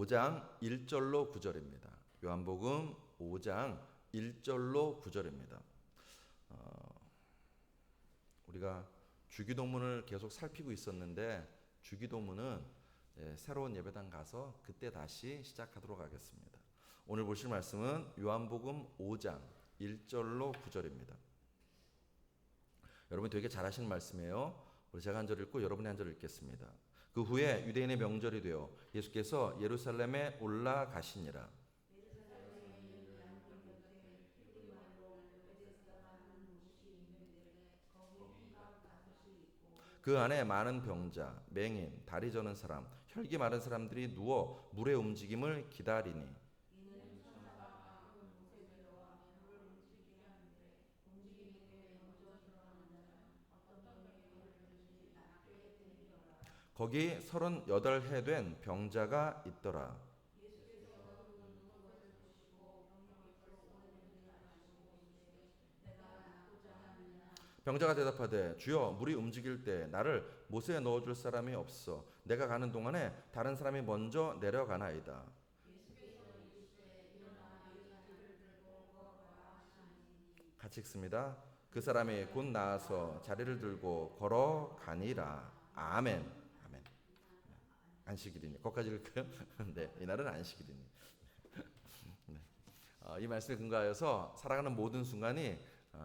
5장 1절로 9절입니다. 요한복음 5장 1절로 9절입니다. 우리가 주기도문을 계속 살피고 있었는데 주기도문은 새로운 예배당 가서 그때 다시 시작하도록 하겠습니다. 오늘 보실 말씀은 요한복음 5장 1절로 9절입니다. 여러분 되게 잘하시는 말씀이에요. 우리 제가 한 절 읽고 여러분이 한 절 읽겠습니다. 그 후에 유대인의 명절이 되어 예수께서 예루살렘에 올라가시니라. 그 안에 많은 병자, 맹인, 다리 저는 사람, 혈기 마른 사람들이 누워 물의 움직임을 기다리니 거기 38해 된 병자가 있더라. 병자가 대답하되 주여 물이 움직일 때 나를 못에 넣어줄 사람이 없어 내가 가는 동안에 다른 사람이 먼저 내려가나이다. 같이 읽습니다. 그 사람이 곧 나아서 자리를 들고 걸어가니라. 아멘. 아멘. 안식일이니 거기까지 읽을까요? 네, 이날은 안식일이니. 네. 이 말씀에 근거하여서 살아가는 모든 순간이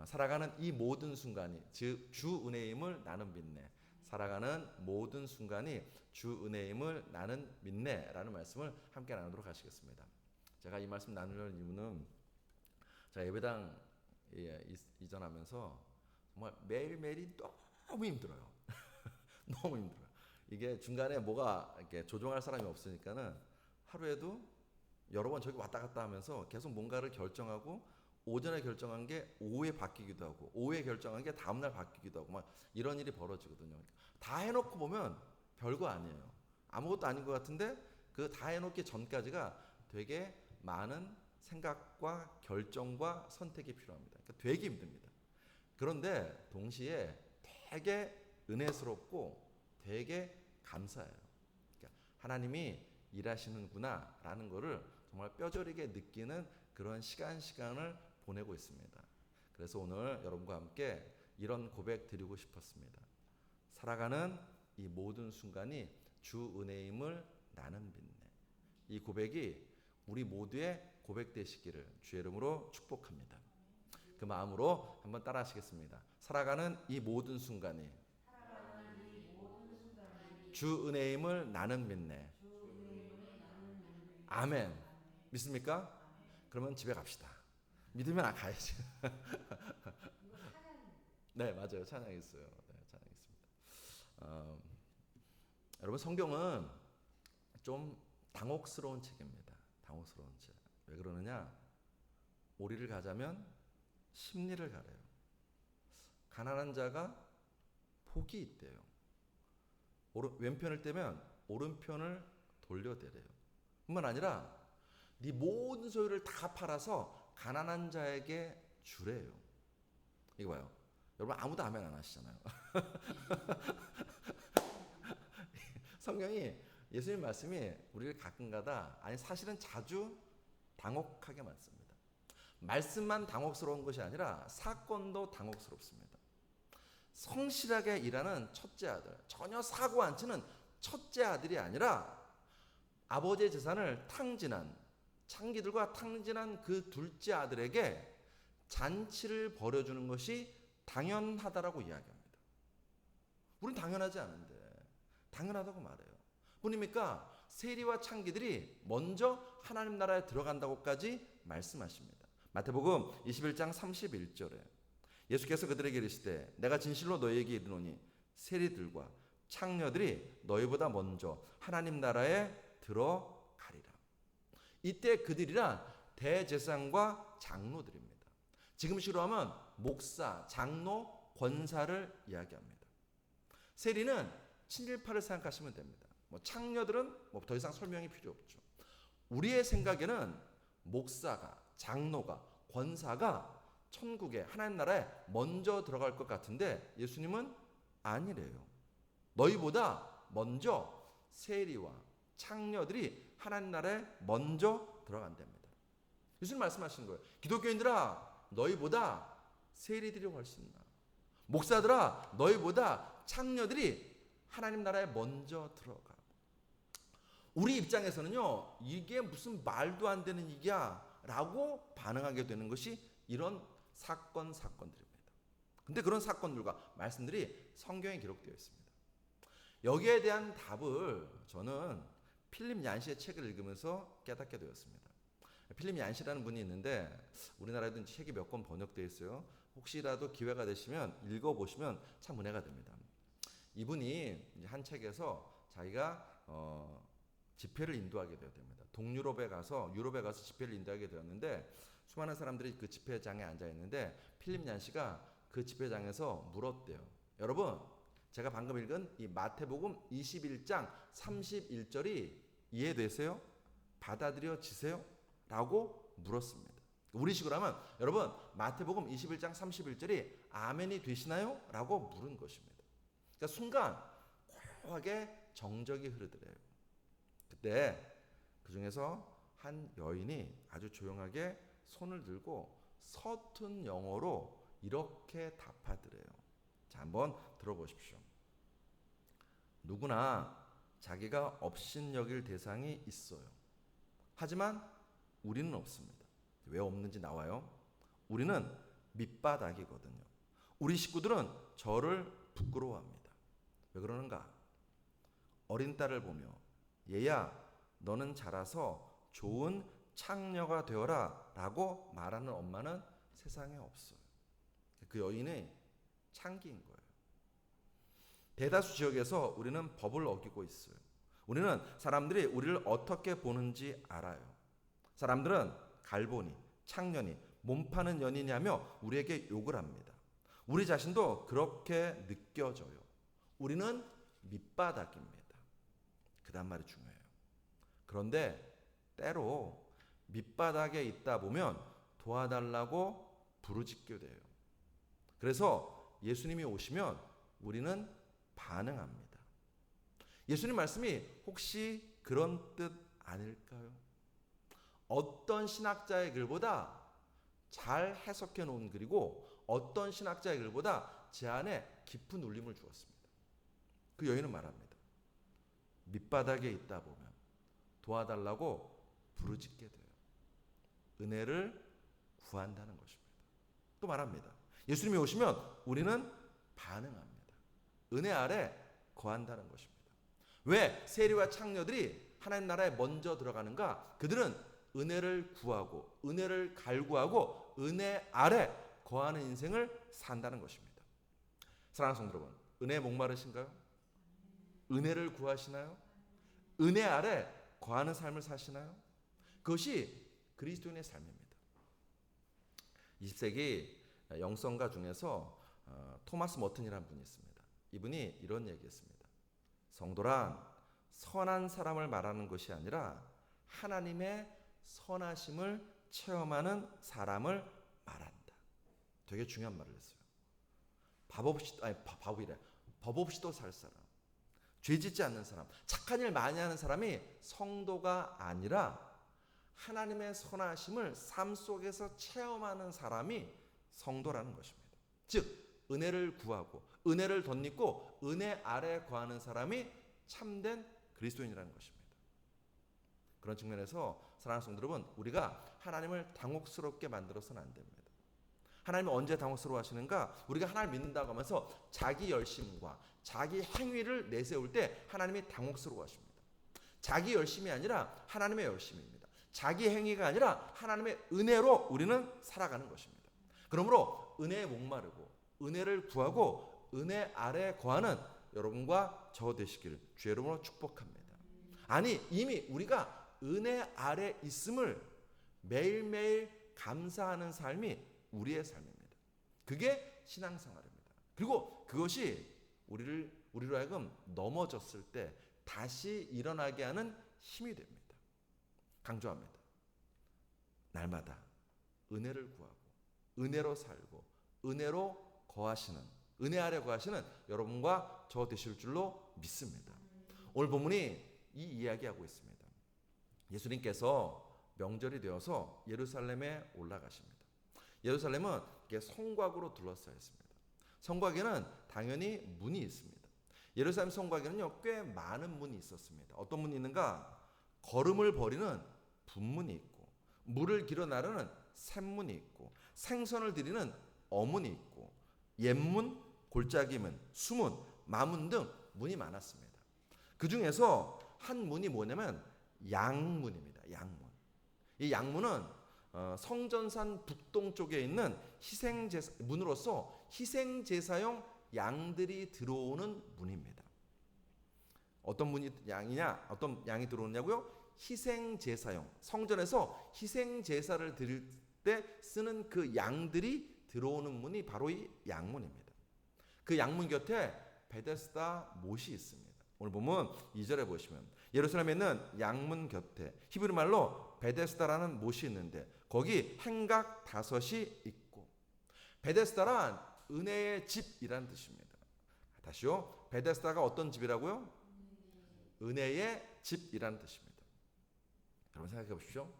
살아가는 이 모든 순간이 즉 주 은혜임을 나는 믿네. 살아가는 모든 순간이 주 은혜임을 나는 믿네라는 말씀을 함께 나누도록 하시겠습니다. 제가 이 말씀 나누려는 이유는 제가 예배당 이전하면서 정말 매일매일이 너무 힘들어요. 너무 힘들어요. 이게 중간에 뭐가 이렇게 조종할 사람이 없으니까는 하루에도 여러 번 저기 왔다 갔다 하면서 계속 뭔가를 결정하고 오전에 결정한 게 오후에 바뀌기도 하고 오후에 결정한 게 다음날 바뀌기도 하고 막 이런 일이 벌어지거든요. 다 해놓고 보면 별거 아니에요. 아무것도 아닌 것 같은데 그 다 해놓기 전까지가 되게 많은 생각과 결정과 선택이 필요합니다. 그러니까 되게 힘듭니다. 그런데 동시에 되게 은혜스럽고 되게 감사해요. 그러니까 하나님이 일하시는구나라는 것을 정말 뼈저리게 느끼는 그런 시간을 보내고 있습니다. 그래서 오늘 여러분과 함께 이런 고백 드리고 싶었습니다. 살아가는 이 모든 순간이 주 은혜임을 나는 믿네. 이 고백이 우리 모두의 고백 되시기를 주의 이름으로 축복합니다. 그 마음으로 한번 따라 하시겠습니다. 살아가는 이 모든 순간이 주 은혜임을 나는 믿네. 아멘. 믿습니까? 그러면 집에 갑시다. 믿으면 가야지. 네, 맞아요. 찬양 있어요. 네, 찬양 있습니다. 여러분 성경은 좀 당혹스러운 책입니다. 당혹스러운 책. 왜 그러느냐? 오리를 가자면 심리를 가려요. 가난한 자가 복이 있대요. 왼편을 떼면 오른편을 돌려대래요. 뿐만 아니라 네 모든 소유를 다 팔아서 가난한 자에게 주래요. 이거 봐요. 여러분 아무도 아멘 안 하시잖아요. 성경이 예수님 말씀이 우리를 가끔가다 아니 사실은 자주 당혹하게 만듭니다. 말씀만 당혹스러운 것이 아니라 사건도 당혹스럽습니다. 성실하게 일하는 첫째 아들, 전혀 사고 안 치는 첫째 아들이 아니라 아버지의 재산을 탕진한 창기들과 탕진한 그 둘째 아들에게 잔치를 벌여주는 것이 당연하다라고 이야기합니다. 우린 당연하지 않은데 당연하다고 말해요. 뿐입니까? 세리와 창기들이 먼저 하나님 나라에 들어간다고까지 말씀하십니다. 마태복음 21장 31절에 예수께서 그들에게 이르시되 내가 진실로 너희에게 이르노니 세리들과 창녀들이 너희보다 먼저 하나님 나라에 들어가리라. 이때 그들이란 대제사장과 장로들입니다. 지금식으로 하면 목사, 장로, 권사를 이야기합니다. 세리는 친일파를 생각하시면 됩니다. 창녀들은 더 이상 설명이 필요 없죠. 우리의 생각에는 목사가, 장로가, 권사가 천국에 하나님 나라에 먼저 들어갈 것 같은데 예수님은 아니래요. 너희보다 먼저 세리와 창녀들이 하나님 나라에 먼저 들어간답니다. 예수님 말씀하시는 거예요. 기독교인들아, 너희보다 세리들이 훨씬 나아. 목사들아, 너희보다 창녀들이 하나님 나라에 먼저 들어가. 우리 입장에서는요, 이게 무슨 말도 안 되는 얘기야 라고 반응하게 되는 것이 이런 사건들입니다. 근데 그런 사건들과 말씀들이 성경에 기록되어 있습니다. 여기에 대한 답을 저는 필립 얀시의 책을 읽으면서 깨닫게 되었습니다. 필립 얀시라는 분이 있는데 우리나라에도 책이 몇 권 번역되어 있어요. 혹시라도 기회가 되시면 읽어보시면 참 은혜가 됩니다. 이분이 한 책에서 자기가 집회를 인도하게 됩니다. 동유럽에 가서 집회를 인도하게 되었는데 수많은 사람들이 그 집회장에 앉아 있는데 필립 얀시가 그 집회장에서 물었대요. 여러분, 제가 방금 읽은 이 마태복음 21장 31절이 이해되세요? 받아들여지세요? 라고 물었습니다. 우리식으로 하면 여러분, 마태복음 21장 31절이 아멘이 되시나요? 라고 물은 것입니다. 그러니까 순간 고요하게 정적이 흐르더래요. 그때 그 중에서 한 여인이 아주 조용하게 손을 들고 서툰 영어로 이렇게 답하더래요. 자, 한번 들어보십시오. 누구나 자기가 업신여길 대상이 있어요. 하지만 우리는 없습니다. 왜 없는지 나와요. 우리는 밑바닥이거든요. 우리 식구들은 저를 부끄러워합니다. 왜 그러는가? 어린 딸을 보며 얘야, 너는 자라서 좋은 창녀가 되어라 라고 말하는 엄마는 세상에 없어요. 그 여인의 창기인 거예요. 대다수 지역에서 우리는 법을 어기고 있어요. 우리는 사람들이 우리를 어떻게 보는지 알아요. 사람들은 갈보니, 창년이, 몸파는 연인이라며 우리에게 욕을 합니다. 우리 자신도 그렇게 느껴져요. 우리는 밑바닥입니다. 그 다음 말이 중요해요. 그런데 때로 밑바닥에 있다 보면 도와달라고 부르짖게 돼요. 그래서 예수님이 오시면 우리는 반응합니다. 예수님 말씀이 혹시 그런 뜻 아닐까요? 어떤 신학자의 글보다 잘 해석해 놓은 글이고 어떤 신학자의 글보다 제 안에 깊은 울림을 주었습니다. 그 여인은 말합니다. 밑바닥에 있다 보면 도와달라고 부르짖게 돼요. 은혜를 구한다는 것입니다. 또 말합니다. 예수님이 오시면 우리는 반응합니다. 은혜 아래 거한다는 것입니다. 왜 세리와 창녀들이 하나님 나라에 먼저 들어가는가? 그들은 은혜를 구하고 은혜를 갈구하고 은혜 아래 거하는 인생을 산다는 것입니다. 사랑하는 성도 여러분, 은혜에 목마르신가요? 은혜를 구하시나요? 은혜 아래 거하는 삶을 사시나요? 그것이 그리스도인의 삶입니다. 20세기 영성가 중에서 토마스 머튼이라는 분이 있습니다. 이분이 이런 얘기했습니다. 성도란 선한 사람을 말하는 것이 아니라 하나님의 선하심을 체험하는 사람을 말한다. 되게 중요한 말을 했어요. 법 없이도 살 사람, 죄짓지 않는 사람, 착한 일 많이 하는 사람이 성도가 아니라 하나님의 선하심을 삶 속에서 체험하는 사람이 성도라는 것입니다. 즉 은혜를 구하고 은혜를 덧입고 은혜 아래 거하는 사람이 참된 그리스도인이라는 것입니다. 그런 측면에서 사랑하는 성도 여러분, 우리가 하나님을 당혹스럽게 만들어서는 안 됩니다. 하나님은 언제 당혹스러워 하시는가? 우리가 하나님을 믿는다고 하면서 자기 열심과 자기 행위를 내세울 때 하나님이 당혹스러워 하십니다. 자기 열심이 아니라 하나님의 열심입니다. 자기 행위가 아니라 하나님의 은혜로 우리는 살아가는 것입니다. 그러므로 은혜에 목마르고 은혜를 구하고 은혜 아래 거하는 여러분과 저 되시길 주의 이름으로 축복합니다. 아니, 이미 우리가 은혜 아래 있음을 매일매일 감사하는 삶이 우리의 삶입니다. 그게 신앙생활입니다. 그리고 그것이 우리로 하여금 넘어졌을 때 다시 일어나게 하는 힘이 됩니다. 강조합니다. 날마다 은혜를 구하고 은혜로 살고 은혜로 거하시는, 은혜 아래 거하시는 여러분과 저 되실 줄로 믿습니다. 오늘 본문이 이 이야기하고 있습니다. 예수님께서 명절이 되어서 예루살렘에 올라가십니다. 예루살렘은 성곽으로 둘러싸여 있습니다. 성곽에는 당연히 문이 있습니다. 예루살렘 성곽에는요, 꽤 많은 문이 있었습니다. 어떤 문이 있는가? 걸음을 버리는 분문이 있고, 물을 길어 나르는 샘문이 있고, 생선을 드리는 어문이 있고, 옛문, 골짜기문, 수문, 마문 등 문이 많았습니다. 그 중에서 한 문이 뭐냐면 양문입니다. 양문. 이 양문은 성전산 북동쪽에 있는 희생제사 문으로서 희생제사용 양들이 들어오는 문입니다. 어떤 문이 양이냐? 어떤 양이 들어오냐고요? 희생제사용. 성전에서 희생제사를 드릴 때 쓰는 그 양들이 들어오는 문이 바로 이 양문입니다. 그 양문 곁에 베데스다 못이 있습니다. 오늘 보면 2절에 보시면 예루살렘에 있는 양문 곁에 히브리 말로 베데스다라는 못이 있는데 거기 행각 5이 있고, 베데스다란 은혜의 집이란 뜻입니다. 다시요. 베데스다가 어떤 집이라고요? 은혜의 집이란 뜻입니다. 여러분 생각해 보십시오.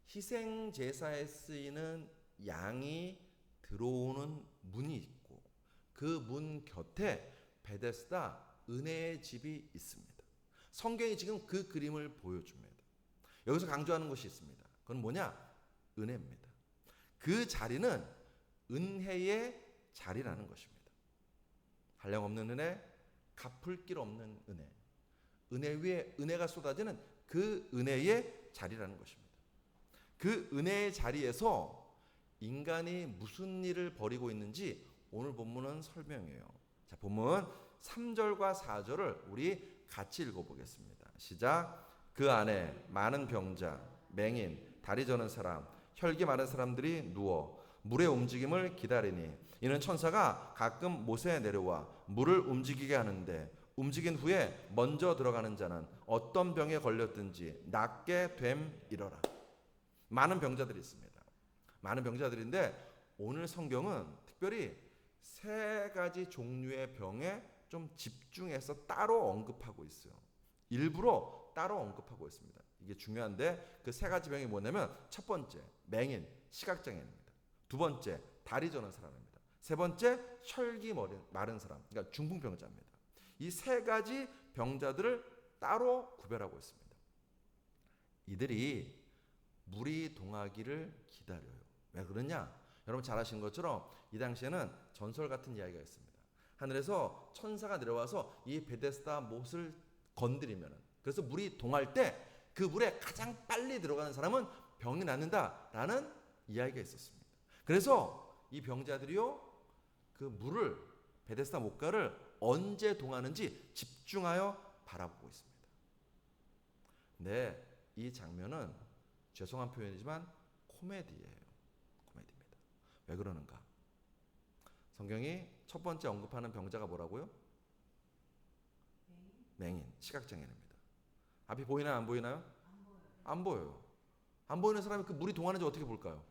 희생 제사에 쓰이는 양이 들어오는 문이 있고 그 문 곁에 베데스다 은혜의 집이 있습니다. 성경이 지금 그 그림을 보여줍니다. 여기서 강조하는 것이 있습니다. 그건 뭐냐? 은혜입니다. 그 자리는 은혜의 자리라는 것입니다. 한량없는 은혜, 갚을 길 없는 은혜, 은혜 위에 은혜가 쏟아지는 그 은혜의 자리라는 것입니다. 그 은혜의 자리에서 인간이 무슨 일을 벌이고 있는지 오늘 본문은 설명해요. 자, 본문 3절과 4절을 우리 같이 읽어보겠습니다. 시작. 그 안에 많은 병자, 맹인, 다리 저는 사람, 혈기 많은 사람들이 누워 물의 움직임을 기다리니 이는 천사가 가끔 못에 내려와 물을 움직이게 하는데 움직인 후에 먼저 들어가는 자는 어떤 병에 걸렸든지 낫게 됨이러라. 많은 병자들이 있습니다. 많은 병자들인데 오늘 성경은 특별히 3가지 종류의 병에 좀 집중해서 따로 언급하고 있어요. 일부러 따로 언급하고 있습니다. 이게 중요한데 그 3가지 병이 뭐냐면 첫 번째 맹인, 시각장애인입니다. 두 번째 다리 저는 사람입니다. 세 번째 혈기 마른 사람, 그러니까 중풍병자입니다. 이 3가지 병자들을 따로 구별하고 있습니다. 이들이 물이 동하기를 기다려요. 왜 그러냐? 여러분 잘 아시는 것처럼 이 당시에는 전설 같은 이야기가 있습니다. 하늘에서 천사가 내려와서 이 베데스다 못을 건드리면, 그래서 물이 동할 때 그 물에 가장 빨리 들어가는 사람은 병이 낫는다라는 이야기가 있었습니다. 그래서 이 병자들이요, 그 물을, 베데스다 못가를 언제 동하는지 집중하여 바라보고 있습니다. 근데 이 장면은 죄송한 표현이지만 코미디예요. 코미디입니다. 왜 그러는가? 성경이 첫 번째 언급하는 병자가 뭐라고요? 맹인, 시각장애인입니다. 앞이 보이나요? 안 보이나요? 안 보여요. 안 보이는 사람이 그 물이 동하는지 어떻게 볼까요?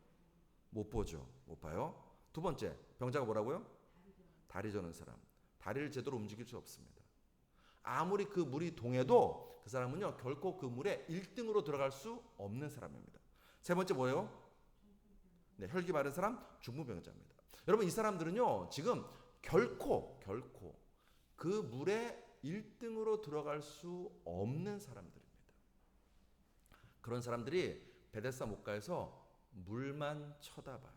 못 보죠. 못 봐요. 두 번째 병자가 뭐라고요? 다리 저는 사람. 다리를 제대로 움직일 수 없습니다. 아무리 그 물이 동해도 그 사람은요 결코 그 물에 1등으로 들어갈 수 없는 사람입니다. 세 번째 뭐예요? 네, 혈기 마른 사람, 중풍병자입니다. 여러분 이 사람들은요 지금 결코 그 물에 1등으로 들어갈 수 없는 사람들입니다. 그런 사람들이 베데스다 못가에서 물만 쳐다봐요.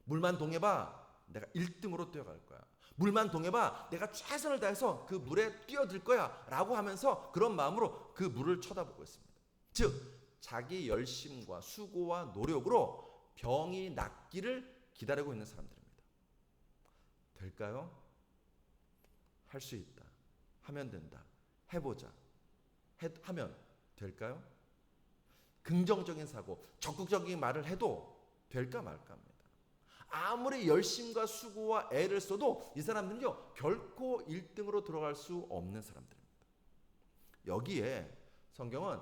물만 동해봐, 내가 1등으로 뛰어갈 거야. 물만 동해봐, 내가 최선을 다해서 그 물에 뛰어들 거야 라고 하면서 그런 마음으로 그 물을 쳐다보고 있습니다. 즉 자기 열심과 수고와 노력으로 병이 낫기를 기다리고 있는 사람들입니다. 될까요? 할 수 있다. 하면 된다. 해보자. 하면 될까요? 긍정적인 사고, 적극적인 말을 해도 될까 말까 합니다. 아무리 열심과 수고와 애를 써도 이 사람들은요 결코 1등으로 들어갈 수 없는 사람들입니다. 여기에 성경은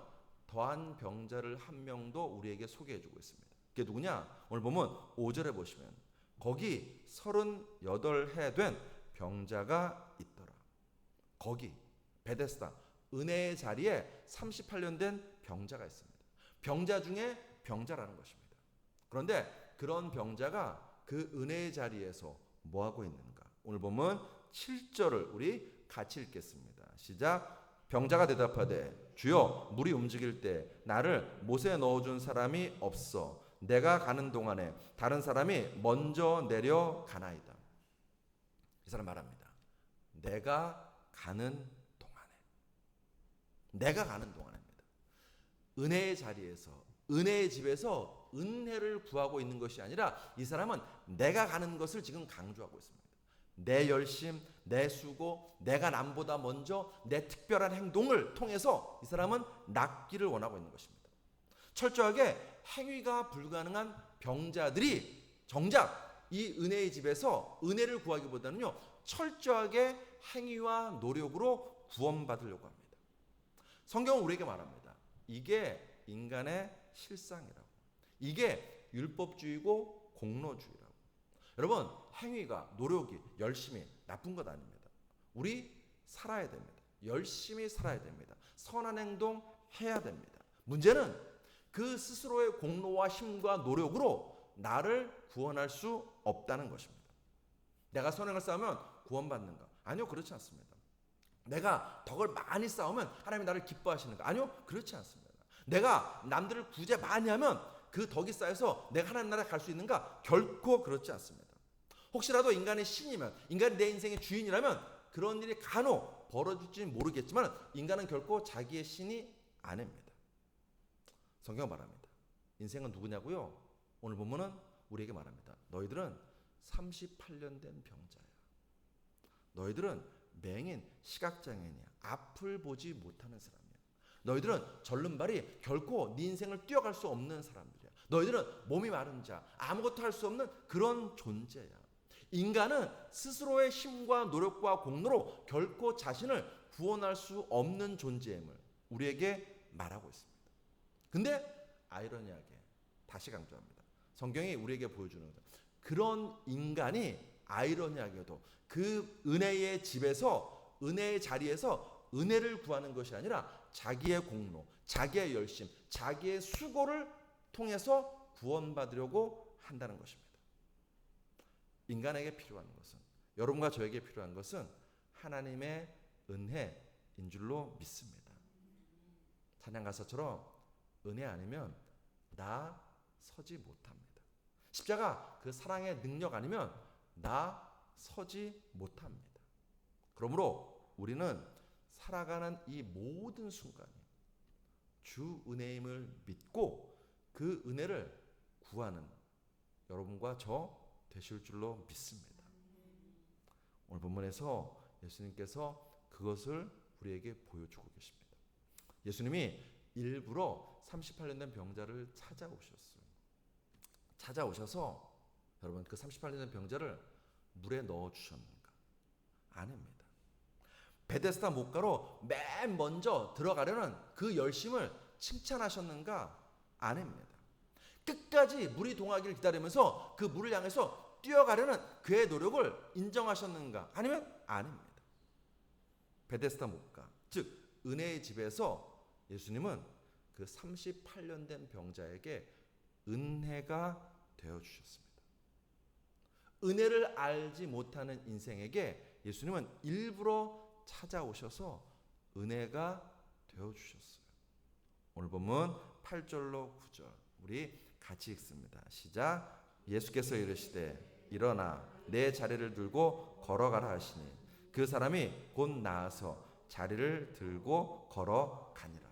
더한 병자를 한 명도 우리에게 소개해주고 있습니다. 그게 누구냐? 오늘 보면 5절에 보시면 거기 38해 된 병자가 있더라. 거기 베데스다 은혜의 자리에 38년 된 병자가 있습니다. 병자 중에 병자라는 것입니다. 그런데 그런 병자가 그 은혜의 자리에서 뭐 하고 있는가? 오늘 보면 7절을 우리 같이 읽겠습니다. 시작. 병자가 대답하되 주여 물이 움직일 때 나를 못에 넣어준 사람이 없어 내가 가는 동안에 다른 사람이 먼저 내려가나이다. 이 사람 말합니다. 내가 가는 동안입니다. 은혜의 자리에서, 은혜의 집에서 은혜를 구하고 있는 것이 아니라 이 사람은 내가 가는 것을 지금 강조하고 있습니다. 내 열심, 내 수고, 내가 남보다 먼저 내 특별한 행동을 통해서 이 사람은 낫기를 원하고 있는 것입니다. 철저하게 행위가 불가능한 병자들이 정작 이 은혜의 집에서 은혜를 구하기보다는요, 철저하게 행위와 노력으로 구원받으려고 합니다. 성경은 우리에게 말합니다. 이게 인간의 실상이라고. 이게 율법주의고 공로주의라고. 여러분, 행위가, 노력이, 열심히 나쁜 것 아닙니다. 우리 살아야 됩니다. 열심히 살아야 됩니다. 선한 행동 해야 됩니다. 문제는 그 스스로의 공로와 힘과 노력으로 나를 구원할 수 없다는 것입니다. 내가 선행을 쌓으면 구원받는가? 아니요, 그렇지 않습니다. 내가 덕을 많이 쌓으면 하나님이 나를 기뻐하시는가? 아니요, 그렇지 않습니다. 내가 남들을 구제 많이 하면 그 덕이 쌓여서 내가 하나님 나라에 갈 수 있는가? 결코 그렇지 않습니다. 혹시라도 인간의 신이면, 인간이 내 인생의 주인이라면 그런 일이 간혹 벌어질지는 모르겠지만 인간은 결코 자기의 신이 아닙니다. 성경 말합니다. 인생은 누구냐고요? 오늘 본문은 우리에게 말합니다. 너희들은 38년 된 병자야. 너희들은 맹인, 시각장애인이야. 앞을 보지 못하는 사람이야. 너희들은 절름발이 결코 네 인생을 뛰어갈 수 없는 사람들이야. 너희들은 몸이 마른 자, 아무것도 할 수 없는 그런 존재야. 인간은 스스로의 힘과 노력과 공로로 결코 자신을 구원할 수 없는 존재임을 우리에게 말하고 있습니다. 근데 아이러니하게 다시 강조합니다. 성경이 우리에게 보여주는 것. 그런 인간이 아이러니하게도 그 은혜의 집에서, 은혜의 자리에서 은혜를 구하는 것이 아니라 자기의 공로, 자기의 열심, 자기의 수고를 통해서 구원받으려고 한다는 것입니다. 인간에게 필요한 것은, 여러분과 저에게 필요한 것은 하나님의 은혜인 줄로 믿습니다. 찬양가사처럼 은혜 아니면 나 서지 못합니다. 십자가 그 사랑의 능력 아니면 나 서지 못합니다. 그러므로 우리는 살아가는 이 모든 순간이 주 은혜임을 믿고 그 은혜를 구하는 여러분과 저 되실 줄로 믿습니다. 오늘 본문에서 예수님께서 그것을 우리에게 보여주고 계십니다. 예수님이 일부러 38년 된 병자를 찾아오셨어요. 찾아오셔서 여러분 그 38년 된 병자를 물에 넣어주셨는가? 아닙니다. 베데스다 못가로 맨 먼저 들어가려는 그 열심을 칭찬하셨는가? 아닙니다. 끝까지 물이 동하기를 기다리면서 그 물을 향해서 뛰어가려는 그의 노력을 인정하셨는가? 아니면 아닙니다. 베데스다 못가, 즉 은혜의 집에서 예수님은 그 38년 된 병자에게 은혜가 되어주셨습니다. 은혜를 알지 못하는 인생에게 예수님은 일부러 찾아오셔서 은혜가 되어주셨어요. 오늘 본문 8절로 9절 우리 같이 읽습니다. 시작. 예수께서 이르시되 일어나 내 자리를 들고 걸어가라 하시니 그 사람이 곧 나아서 자리를 들고 걸어가니라.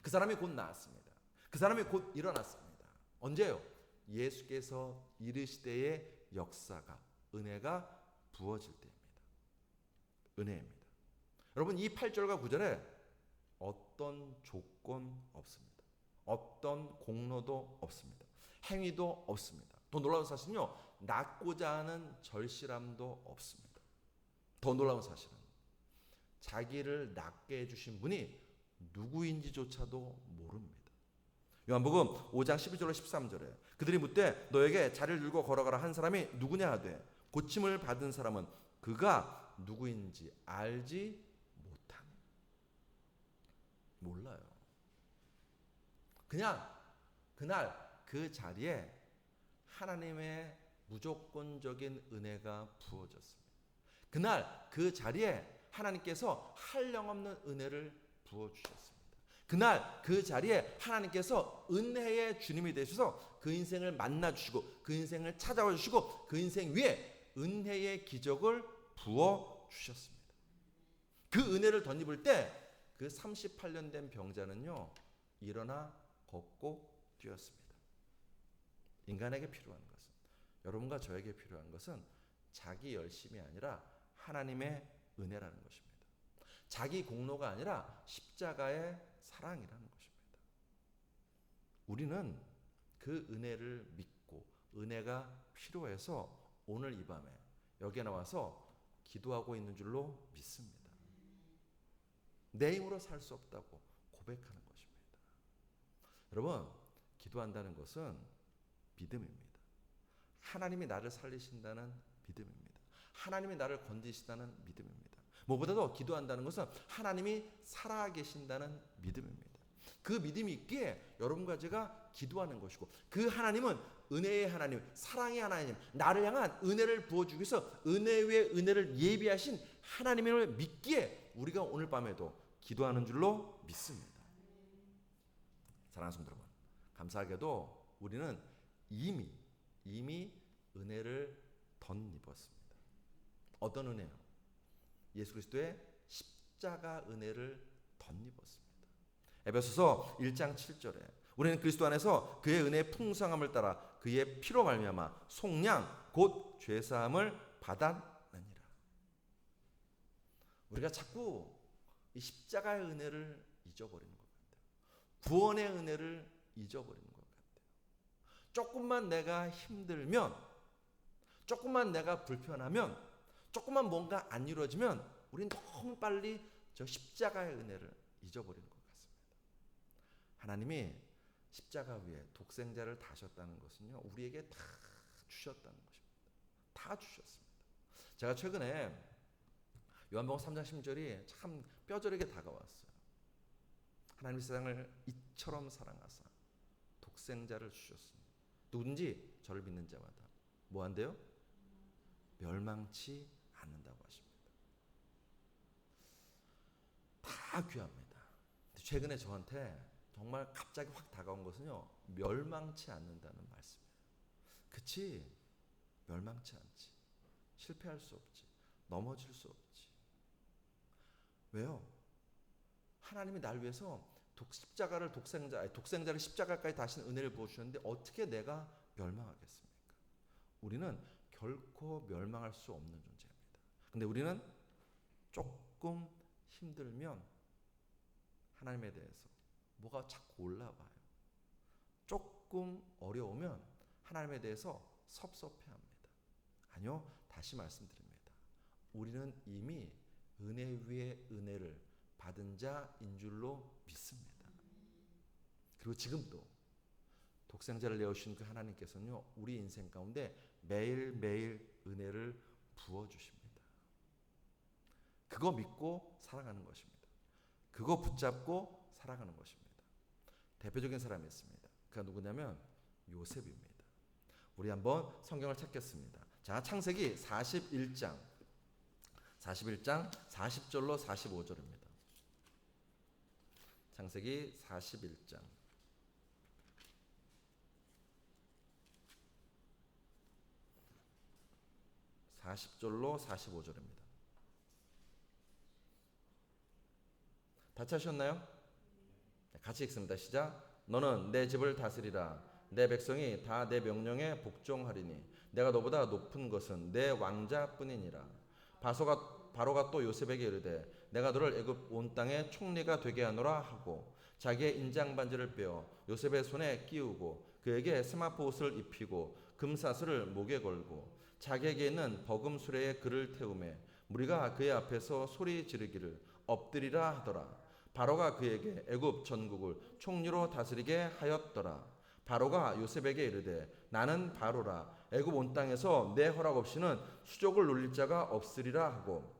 그 사람이 곧 나았습니다. 그 사람이 곧 일어났습니다. 언제요? 예수께서 이르시되의 역사가, 은혜가 부어질 때입니다. 은혜입니다. 여러분 이 8절과 9절에 어떤 조건 없습니다. 어떤 공로도 없습니다. 행위도 없습니다. 더 놀라운 사실은요, 낳고자 하는 절실함도 없습니다. 더 놀라운 사실은 자기를 낳게 해주신 분이 누구인지조차도 모릅니다. 요한복음 5장 12절로 13절에 그들이 묻되 너에게 자리를 들고 걸어가라 한 사람이 누구냐 하되 고침을 받은 사람은 그가 누구인지 알지 못하니. 몰라요. 그냥 그날 그 자리에 하나님의 무조건적인 은혜가 부어졌습니다. 그날 그 자리에 하나님께서 한량없는 은혜를 부어주셨습니다. 그날 그 자리에 하나님께서 은혜의 주님이 되셔서 그 인생을 만나주시고 그 인생을 찾아와 주시고 그 인생 위에 은혜의 기적을 부어주셨습니다. 그 은혜를 덧입을 때 그 38년 된 병자는요, 일어나 걷고 뛰었습니다. 인간에게 필요한 것은, 여러분과 저에게 필요한 것은 자기 열심이 아니라 하나님의 은혜라는 것입니다. 자기 공로가 아니라 십자가의 사랑이라는 것입니다. 우리는 그 은혜를 믿고 은혜가 필요해서 오늘 이 밤에 여기에 나와서 기도하고 있는 줄로 믿습니다. 내 힘으로 살 수 없다고 고백하는 것입니다. 여러분, 기도한다는 것은 믿음입니다. 하나님이 나를 살리신다는 믿음입니다. 하나님이 나를 건지신다는 믿음입니다. 무엇보다도 기도한다는 것은 하나님이 살아계신다는 믿음입니다. 그 믿음이 있기에 여러분과 제가 기도하는 것이고, 그 하나님은 은혜의 하나님, 사랑의 하나님, 나를 향한 은혜를 부어주기 위해서 은혜 위에 은혜를 예비하신 하나님을 믿기에 우리가 오늘 밤에도 기도하는 줄로 믿습니다. 사랑하는 성도 여러분, 감사하게도 우리는 이미 은혜를 덧입었습니다. 어떤 은혜요? 예수 그리스도의 십자가 은혜를 덧입었습니다. 에베소서 1장 7절에 우리는 그리스도 안에서 그의 은혜의 풍성함을 따라 그의 피로 말미암아 속량 곧 죄사함을 받았느니라. 우리가 자꾸 이 십자가의 은혜를 잊어버리는 것 같아요. 구원의 은혜를 잊어버리는 것 같아요. 조금만 내가 힘들면, 조금만 내가 불편하면, 조금만 뭔가 안 이루어지면 우린 너무 빨리 저 십자가의 은혜를 잊어버리는 것 같습니다. 하나님이 십자가 위에 독생자를 다셨다는 것은요, 우리에게 다 주셨다는 것입니다. 다 주셨습니다. 제가 최근에 요한복음 3장 10절이 참 뼈저리게 다가왔어요. 하나님 세상을 이처럼 사랑하사 독생자를 주셨으니 누군지 저를 믿는 자마다 뭐한대요? 멸망치 않는다고 하십니다. 다 귀합니다. 최근에 저한테 정말 갑자기 확 다가온 것은요, 멸망치 않는다는 말씀이에요. 그치? 멸망치 않지. 실패할 수 없지. 넘어질 수 없지. 왜요? 하나님이 날 위해서 독생자를 십자가까지 다신 은혜를 부어주셨는데 어떻게 내가 멸망하겠습니까? 우리는 결코 멸망할 수 없는 존재입니다. 근데 우리는 조금 힘들면 하나님에 대해서 뭐가 자꾸 올라와요. 조금 어려우면 하나님에 대해서 섭섭해합니다. 아니요, 다시 말씀드립니다. 우리는 이미 은혜 위에 은혜를 받은 자인 줄로 믿습니다. 그리고 지금도 독생자를 내어주신 그 하나님께서는요, 우리 인생 가운데 매일매일 은혜를 부어주십니다. 그거 믿고 살아가는 것입니다. 그거 붙잡고 살아가는 것입니다. 대표적인 사람이 있습니다. 그가 누구냐면 요셉입니다. 우리 한번 성경을 찾겠습니다. 자, 창세기 41장 40절로 45절입니다. 창세기 41장 40절로 45절입니다. 다 찾으셨나요? 같이 읽습니다. 시작. 너는 내 집을 다스리라. 내 백성이 다 내 명령에 복종하리니 내가 너보다 높은 것은 내 왕자뿐이니라. 바로가 또 요셉에게 이르되 내가 너를 애굽 온 땅의 총리가 되게 하노라 하고 자기의 인장 반지를 빼어 요셉의 손에 끼우고 그에게 스마포 옷을 입히고 금사슬을 목에 걸고 자기에게 있는 버금 수레에 그를 태우매 무리가 그의 앞에서 소리 지르기를 엎드리라 하더라. 바로가 그에게 애굽 전국을 총리로 다스리게 하였더라. 바로가 요셉에게 이르되 나는 바로라. 애굽 온 땅에서 내 허락 없이는 수족을 놀릴 자가 없으리라 하고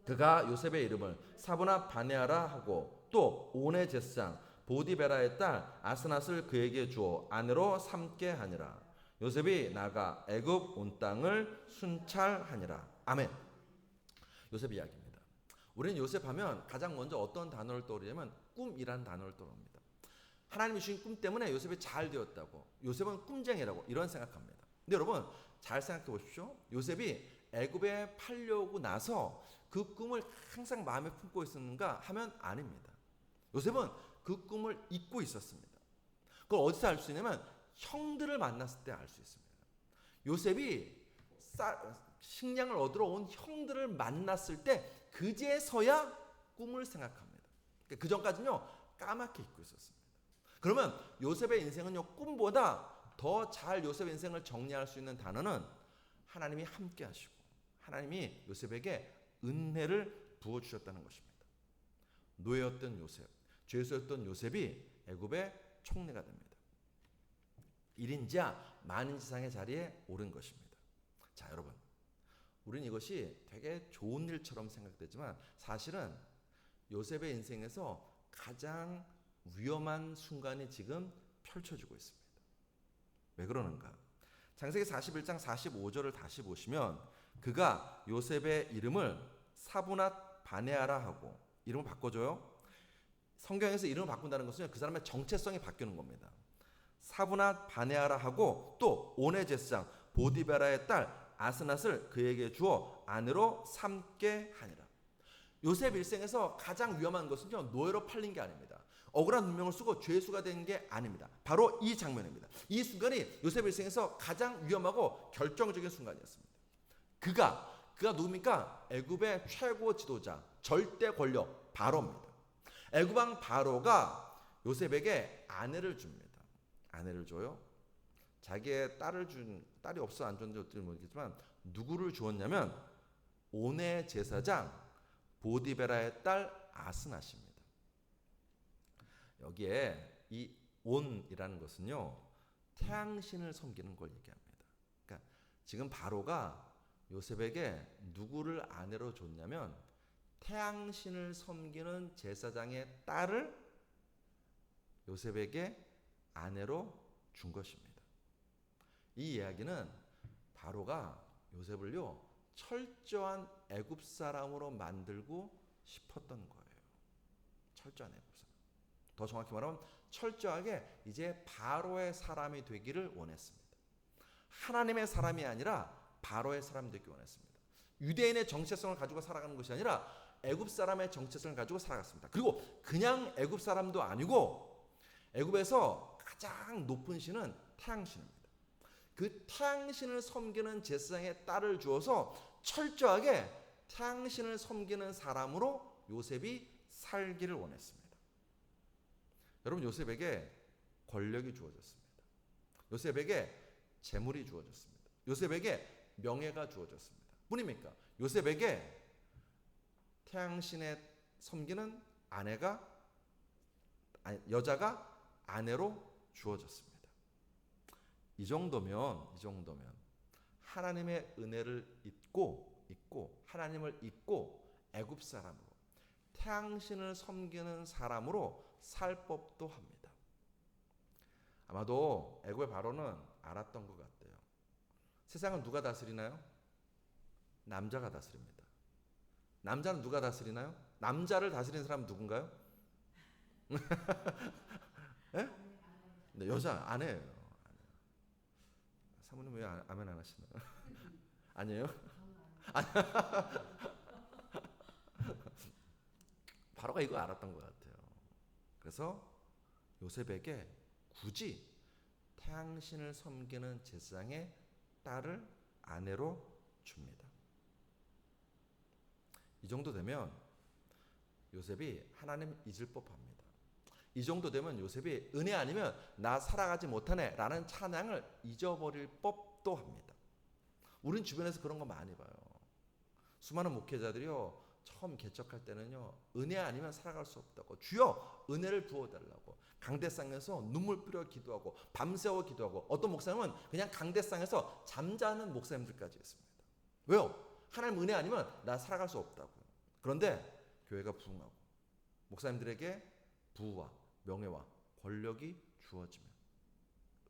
그가 요셉의 이름을 사브나 바네아라 하고 또 온의 제사장 보디베라의 딸 아스낫을 그에게 주어 아내로 삼게 하니라. 요셉이 나가 애굽 온 땅을 순찰하니라. 아멘. 요셉 이야기입니다. 우리는 요셉 하면 가장 먼저 어떤 단어를 떠오르냐면 꿈이라는 단어를 떠오릅니다. 하나님이 주신 꿈 때문에 요셉이 잘 되었다고, 요셉은 꿈쟁이라고 이런 생각합니다. 근데 여러분 잘 생각해 보십시오. 요셉이 애굽에 팔려오고 나서 그 꿈을 항상 마음에 품고 있었는가 하면 아닙니다. 요셉은 그 꿈을 잊고 있었습니다. 그걸 어디서 알 수 있냐면 형들을 만났을 때 알 수 있습니다. 요셉이 식량을 얻으러 온 형들을 만났을 때 그제서야 꿈을 생각합니다. 그 전까지는요 까맣게 잊고 있었습니다. 그러면 요셉의 인생은요 꿈보다 더 잘 요셉의 인생을 정리할 수 있는 단어는 하나님이 함께 하시고 하나님이 요셉에게 은혜를 부어주셨다는 것입니다. 노예였던 요셉, 죄수였던 요셉이 애굽의 총리가 됩니다. 1인자 만인지상의 자리에 오른 것입니다. 자, 여러분, 우리는 이것이 되게 좋은 일처럼 생각되지만 사실은 요셉의 인생에서 가장 위험한 순간이 지금 펼쳐지고 있습니다. 왜 그러는가? 창세기 41장 45절을 다시 보시면 그가 요셉의 이름을 사브낫 바네아라 하고 이름을 바꿔줘요. 성경에서 이름을 바꾼다는 것은 그 사람의 정체성이 바뀌는 겁니다. 사브낫 바네아라 하고 또 온의 제사장 보디베라의 딸 아스낫을 그에게 주어 아내로 삼게 하니라. 요셉 일생에서 가장 위험한 것은요 노예로 팔린 게 아닙니다. 억울한 누명을 쓰고 죄수가 된 게 아닙니다. 바로 이 장면입니다. 이 순간이 요셉 일생에서 가장 위험하고 결정적인 순간이었습니다. 그가 누굽니까? 애굽의 최고 지도자, 절대 권력 바로입니다. 애굽 왕 바로가 요셉에게 아내를 줍니다. 아내를 줘요. 자기의 딸이 없어 안 줬는지 어떨지 모르겠지만 누구를 주었냐면 온의 제사장 보디베라의 딸 아스낫입니다. 여기에 이 온이라는 것은요 태양신을 섬기는 걸 얘기합니다. 그러니까 지금 바로가 요셉에게 누구를 아내로 줬냐면 태양신을 섬기는 제사장의 딸을 요셉에게 아내로 준 것입니다. 이 이야기는 바로가 요셉을요 철저한 애굽 사람으로 만들고 싶었던 거예요. 철저한 애굽 사람. 더 정확히 말하면 철저하게 이제 바로의 사람이 되기를 원했습니다. 하나님의 사람이 아니라 바로의 사람이 되기 원했습니다. 유대인의 정체성을 가지고 살아가는 것이 아니라 애굽 사람의 정체성을 가지고 살아갔습니다. 그리고 그냥 애굽 사람도 아니고 애굽에서 가장 높은 신은 태양신입니다. 그 태양신을 섬기는 제사장의 딸을 주어서 철저하게 태양신을 섬기는 사람으로 요셉이 살기를 원했습니다. 여러분 요셉에게 권력이 주어졌습니다. 요셉에게 재물이 주어졌습니다. 요셉에게 명예가 주어졌습니다. 뿐입니까? 요셉에게 태양신에 섬기는 여자가 아내로 주어졌습니다. 이 정도면 하나님의 은혜를 잊고 하나님을 잊고 애굽 사람으로 태양신을 섬기는 사람으로 살 법도 합니다. 아마도 애굽의 바로는 알았던 것 같아요. 세상은 누가 다스리나요? 남자가 다스립니다. 남자는 누가 다스리나요? 남자를 다스리는 사람은 누군가요? 네? 네, 여자 아내예요. 사모님 왜 아멘 안 하시나요? 아니에요? 바로가 이거 알았던 것 같아요. 그래서 요셉에게 굳이 태양신을 섬기는 제사장의 딸을 아내로 줍니다. 이 정도 되면 요셉이 하나님 잊을 법합니다. 이 정도 되면 요셉이 은혜 아니면 나 살아가지 못하네 라는 찬양을 잊어버릴 법도 합니다. 우린 주변에서 그런 거 많이 봐요. 수많은 목회자들이요 처음 개척할 때는요 은혜 아니면 살아갈 수 없다고 주여 은혜를 부어달라고 강대상에서 눈물 뿌려 기도하고 밤새워 기도하고 어떤 목사님은 그냥 강대상에서 잠자는 목사님들까지 있습니다. 왜요? 하나님 은혜 아니면 나 살아갈 수 없다고요. 그런데 교회가 부흥하고 목사님들에게 부와 명예와 권력이 주어지면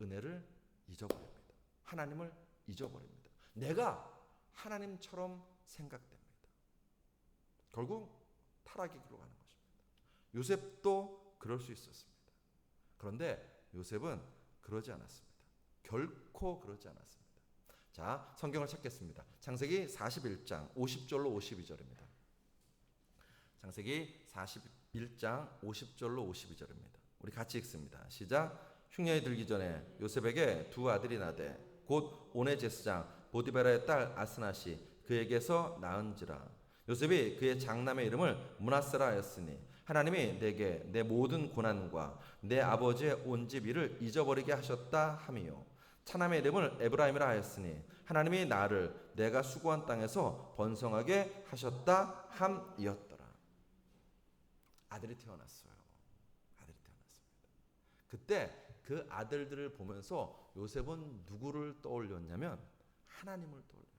은혜를 잊어버립니다. 하나님을 잊어버립니다. 내가 하나님처럼 생각됩니다. 결국 타락의 길로 가는 것입니다. 요셉도 그럴 수 있었습니다. 그런데 요셉은 그러지 않았습니다. 결코 그러지 않았습니다. 자, 성경을 찾겠습니다. 창세기 41장 50절로 52절입니다. 창세기 41장 50절로 52절입니다. 우리 같이 읽습니다. 시작. 흉년이 들기 전에 요셉에게 두 아들이 나되 곧 온의 제사장 보디베라의 딸 아스낫이 그에게서 낳은지라. 요셉이 그의 장남의 이름을 므낫세라 하였으니 하나님이 내게 내 모든 고난과 내 아버지의 온 집 일을 잊어버리게 하셨다 함이요. 차남의 이름을 에브라임이라 하였으니 하나님이 나를 내가 수고한 땅에서 번성하게 하셨다 함이었더라. 아들이 태어났어요. 아들이 태어났습니다. 그때 그 아들들을 보면서 요셉은 누구를 떠올렸냐면 하나님을 떠올렸어요.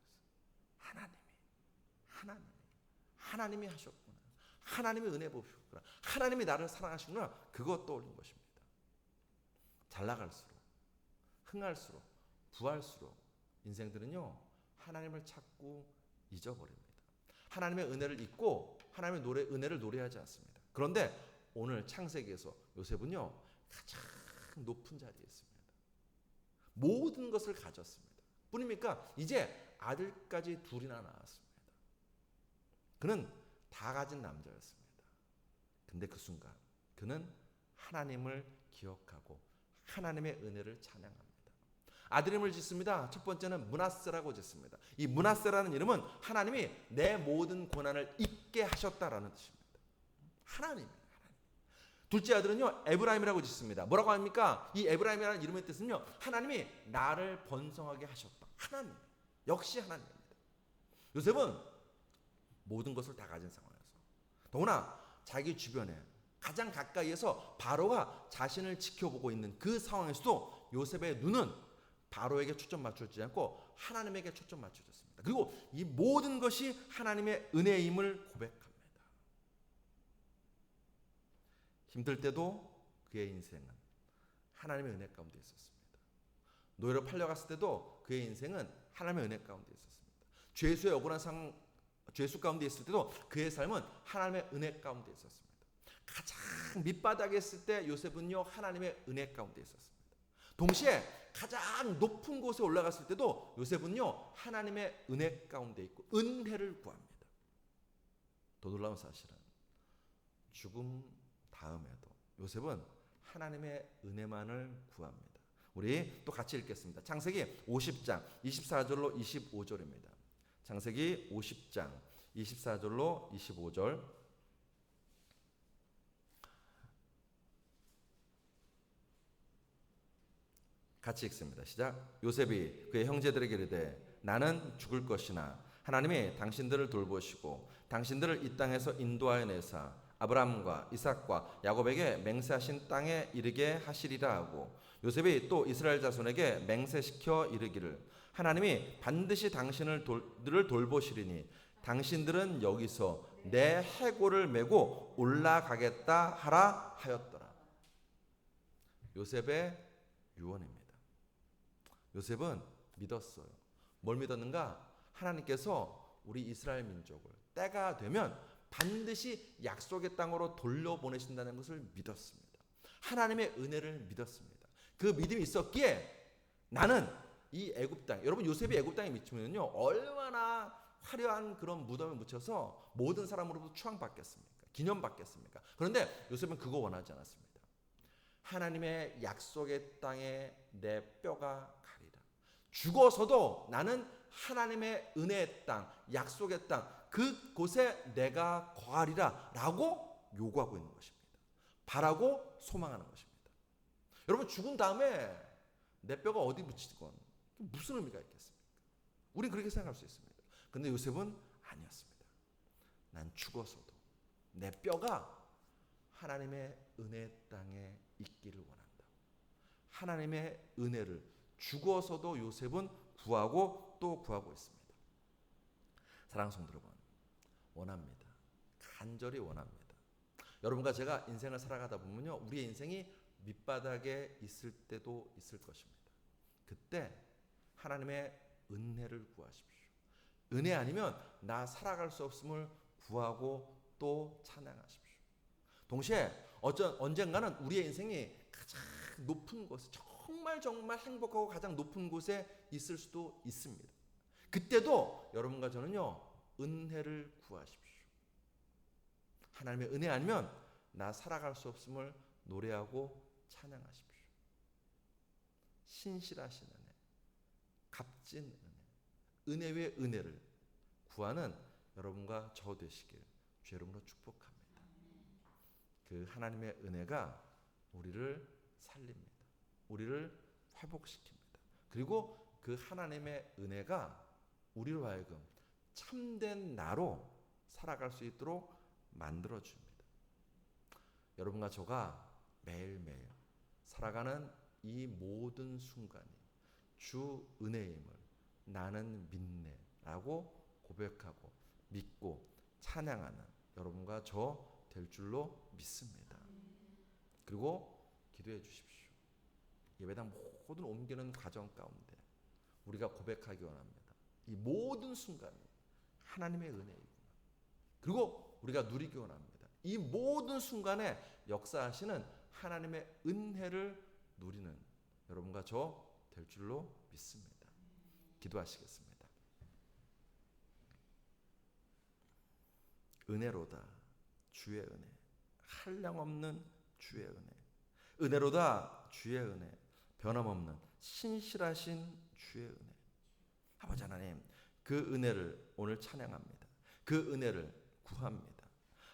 하나님이 하셨구나. 하나님이 은혜 보셨구나. 하나님이 나를 사랑하시구나. 그것 떠올린 것입니다. 잘 나갈수록, 흥할수록, 부할수록 인생들은요 하나님을 찾고 잊어버립니다. 하나님의 은혜를 잊고 하나님의 은혜를 노래하지 않습니다. 그런데 오늘 창세기에서 요셉은요 가장 높은 자리에 있습니다. 모든 것을 가졌습니다. 뿐입니까? 이제 아들까지 둘이나 낳았습니다. 그는 다 가진 남자였습니다. 근데 그 순간 그는 하나님을 기억하고 하나님의 은혜를 찬양합니다. 아들 이름을 짓습니다. 첫 번째는 므낫세라고 짓습니다. 이 므낫세라는 이름은 하나님이 내 모든 고난을 잊게 하셨다라는 뜻입니다. 하나님. 둘째 아들은요 에브라임이라고 짓습니다. 뭐라고 합니까? 이 에브라임이라는 이름의 뜻은요 하나님이 나를 번성하게 하셨다. 하나님. 역시 하나님입니다. 요셉은 모든 것을 다 가진 상황에서 더구나 자기 주변에 가장 가까이에서 바로가 자신을 지켜보고 있는 그 상황에서도 요셉의 눈은 바로에게 초점 맞추지 않고 하나님에게 초점 맞춰졌습니다. 그리고 이 모든 것이 하나님의 은혜임을 고백합니다. 힘들 때도 그의 인생은 하나님의 은혜 가운데 있었습니다. 노예로 팔려갔을 때도 그의 인생은 하나님의 은혜 가운데 있었습니다. 죄수의 억울한 죄수 가운데 있을 때도 그의 삶은 하나님의 은혜 가운데 있었습니다. 가장 밑바닥에 있을 때 요셉은요 하나님의 은혜 가운데 있었습니다. 동시에 가장 높은 곳에 올라갔을 때도 요셉은요 하나님의 은혜 가운데 있고 은혜를 구합니다. 더 놀라운 사실은 죽음 다음에도 요셉은 하나님의 은혜만을 구합니다. 우리 또 같이 읽겠습니다. 창세기 50장 24절로 25절입니다. 창세기 50장 24절로 25절 같이 읽습니다. 시작. 요셉이 그의 형제들에게 이르되 나는 죽을 것이나 하나님이 당신들을 돌보시고 당신들을 이 땅에서 인도하여 내사 아브라함과 이삭과 야곱에게 맹세하신 땅에 이르게 하시리라 하고 요셉이 또 이스라엘 자손에게 맹세시켜 이르기를 하나님이 반드시 당신들을 돌보시리니 당신들은 여기서 내 해골을 메고 올라가겠다 하라 하였더라. 요셉의 유언입니다. 요셉은 믿었어요. 뭘 믿었는가? 하나님께서 우리 이스라엘 민족을 때가 되면 반드시 약속의 땅으로 돌려보내신다는 것을 믿었습니다. 하나님의 은혜를 믿었습니다. 그 믿음이 있었기에 나는 이 애굽 땅, 여러분 요셉이 애굽 땅에 미치면요 얼마나 화려한 그런 무덤에 묻혀서 모든 사람으로부터 추앙받겠습니까? 기념받겠습니까? 그런데 요셉은 그거 원하지 않았습니다. 하나님의 약속의 땅에 내 뼈가 가리라. 죽어서도 나는 하나님의 은혜의 땅, 약속의 땅, 그곳에 내가 거하리라 라고 요구하고 있는 것입니다. 바라고 소망하는 것입니다. 여러분 죽은 다음에 내 뼈가 어디 묻히건 무슨 의미가 있겠습니까? 우린 그렇게 생각할 수 있습니다. 그런데 요셉은 아니었습니다. 난 죽어서도 내 뼈가 하나님의 은혜 땅에 있기를 원한다. 하나님의 은혜를 죽어서도 요셉은 구하고 또 구하고 있습니다. 사랑하는 성도 여러분, 원합니다. 간절히 원합니다. 여러분과 제가 인생을 살아가다 보면요, 우리의 인생이 밑바닥에 있을 때도 있을 것입니다. 그때 하나님의 은혜를 구하십시오. 은혜 아니면 나 살아갈 수 없음을 구하고 또 찬양하십시오. 동시에 언젠가는 우리의 인생이 가장 높은 곳, 정말 행복하고 가장 높은 곳에 있을 수도 있습니다. 그때도 여러분과 저는요, 은혜를 구하십시오. 하나님의 은혜 아니면 나 살아갈 수 없음을 노래하고 찬양하십시오. 신실하신 은혜, 값진 은혜, 은혜 외 은혜를 구하는 여러분과 저 되시길 주 이름으로 축복합니다. 그 하나님의 은혜가 우리를 살립니다. 우리를 회복시킵니다. 그리고 그 하나님의 은혜가 우리로 하여금 참된 나로 살아갈 수 있도록 만들어줍니다. 여러분과 저가 매일매일 살아가는 이 모든 순간이 주 은혜임을 나는 믿네라고 고백하고 믿고 찬양하는 여러분과 저 될 줄로 믿습니다. 그리고 기도해 주십시오. 예배당 모든 옮기는 과정 가운데 우리가 고백하기 원합니다. 이 모든 순간이 하나님의 은혜이구나. 그리고 우리가 누리기 원합니다. 이 모든 순간에 역사하시는 하나님의 은혜를 누리는 여러분과 저 될 줄로 믿습니다. 기도하시겠습니다. 은혜로다 주의 은혜, 한량없는 주의 은혜, 은혜로다 주의 은혜, 변함없는 신실하신 주의 은혜. 아버지 하나님, 그 은혜를 오늘 찬양합니다. 그 은혜를 구합니다.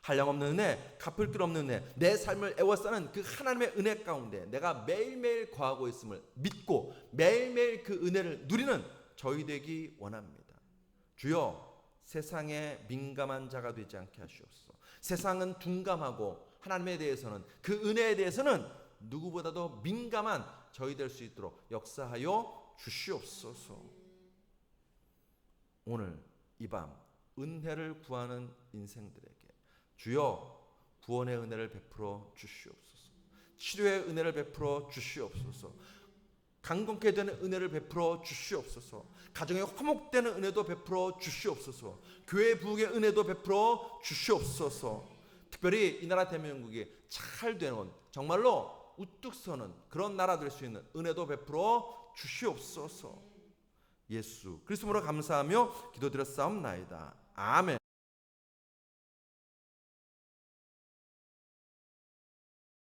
한량없는 은혜, 갚을 길 없는 은혜, 내 삶을 애워싸는 그 하나님의 은혜 가운데 내가 매일매일 거하고 있음을 믿고 매일매일 그 은혜를 누리는 저희 되기 원합니다. 주여, 세상에 민감한 자가 되지 않게 하시옵소서. 세상은 둔감하고 하나님에 대해서는, 그 은혜에 대해서는 누구보다도 민감한 저희 될 수 있도록 역사하여 주시옵소서. 오늘 이 밤 은혜를 구하는 인생들에게 주여 구원의 은혜를 베풀어 주시옵소서. 치료의 은혜를 베풀어 주시옵소서. 강건케 되는 은혜를 베풀어 주시옵소서. 가정에 화목되는 은혜도 베풀어 주시옵소서. 교회 부흥의 은혜도 베풀어 주시옵소서. 특별히 이 나라 대한민국이 잘 되는, 정말로 우뚝 서는 그런 나라 될 수 있는 은혜도 베풀어 주시옵소서. 예수 그리스도로 감사하며 기도드렸사옵나이다. 아멘.